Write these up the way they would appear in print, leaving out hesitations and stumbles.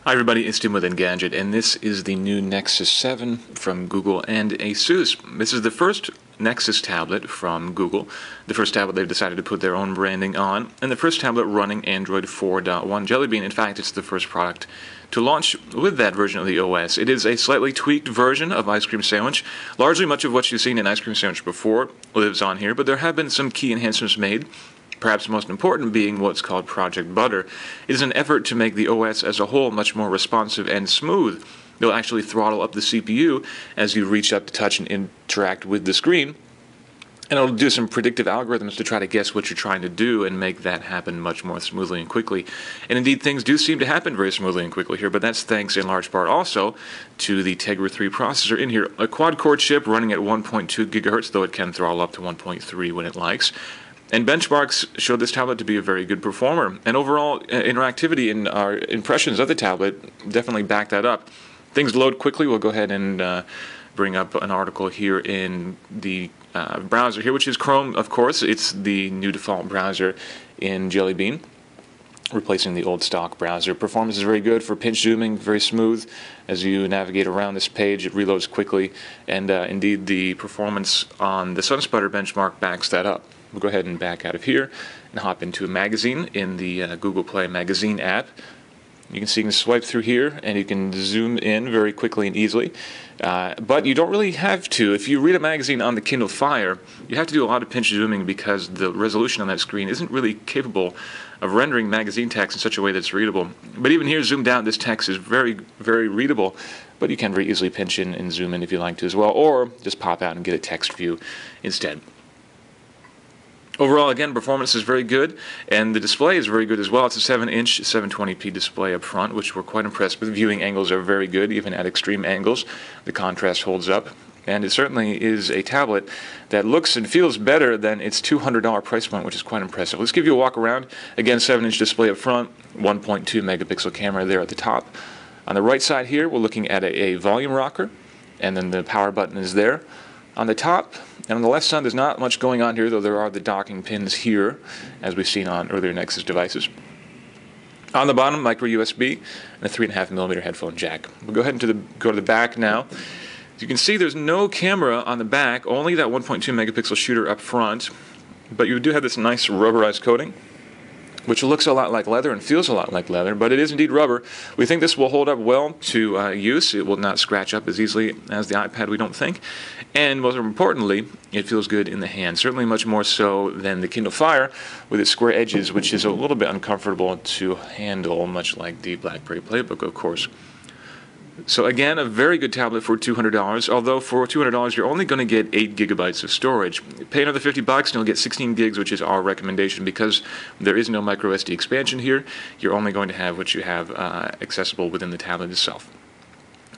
Hi everybody, it's Tim with Engadget, and this is the new Nexus 7 from Google and ASUS. This is the first Nexus tablet from Google, the first tablet they've decided to put their own branding on, and the first tablet running Android 4.1 Jelly Bean. In fact, it's the first product to launch with that version of the OS. It is a slightly tweaked version of Ice Cream Sandwich. Largely much of what you've seen in Ice Cream Sandwich before lives on here, but there have been some key enhancements made. Perhaps most important being what's called Project Butter. It is an effort to make the OS as a whole much more responsive and smooth. It'll actually throttle up the CPU as you reach up to touch and interact with the screen. And it'll do some predictive algorithms to try to guess what you're trying to do and make that happen much more smoothly and quickly. And indeed, things do seem to happen very smoothly and quickly here, but that's thanks in large part also to the Tegra 3 processor in here. A quad-core chip running at 1.2 gigahertz, though it can throttle up to 1.3 when it likes. And benchmarks show this tablet to be a very good performer. And overall interactivity in our impressions of the tablet definitely back that up. Things load quickly. We'll go ahead and bring up an article here in the browser here, which is Chrome, of course. It's the new default browser in Jelly Bean, replacing the old stock browser. Performance is very good for pinch zooming, very smooth. As you navigate around this page, it reloads quickly. And indeed, the performance on the SunSputter benchmark backs that up. We'll go ahead and back out of here and hop into a magazine in the Google Play Magazine app. You can swipe through here and you can zoom in very quickly and easily. But you don't really have to. If you read a magazine on the Kindle Fire, you have to do a lot of pinch zooming because the resolution on that screen isn't really capable of rendering magazine text in such a way that's readable. But even here, zoomed out, this text is very, very readable. But you can very easily pinch in and zoom in if you like to as well, or just pop out and get a text view instead. Overall, again, performance is very good, and the display is very good as well. It's a 7-inch 720p display up front, which we're quite impressed with. Viewing angles are very good, even at extreme angles. The contrast holds up, and it certainly is a tablet that looks and feels better than its $200 price point, which is quite impressive. Let's give you a walk around. Again, 7-inch display up front, 1.2 megapixel camera there at the top. On the right side here, we're looking at a volume rocker, and then the power button is there. On the top and on the left side, there's not much going on here, though there are the docking pins here, as we've seen on earlier Nexus devices. On the bottom, micro USB and a 3.5mm headphone jack. We'll go ahead and go to the back now. As you can see, there's no camera on the back, only that 1.2 megapixel shooter up front, but you do have this nice rubberized coating, which looks a lot like leather and feels a lot like leather, but it is indeed rubber. We think this will hold up well to use. It will not scratch up as easily as the iPad, we don't think. And most importantly, it feels good in the hand, certainly much more so than the Kindle Fire with its square edges, which is a little bit uncomfortable to handle, much like the BlackBerry Playbook, of course. So again, a very good tablet for $200, although for $200 you're only going to get 8 gigabytes of storage. Pay another $50 and you'll get 16 gigs, which is our recommendation because there is no microSD expansion here. You're only going to have what you have accessible within the tablet itself.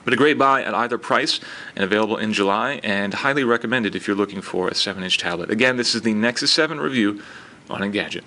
But a great buy at either price and available in July, and highly recommended if you're looking for a 7-inch tablet. Again, this is the Nexus 7 review on Engadget.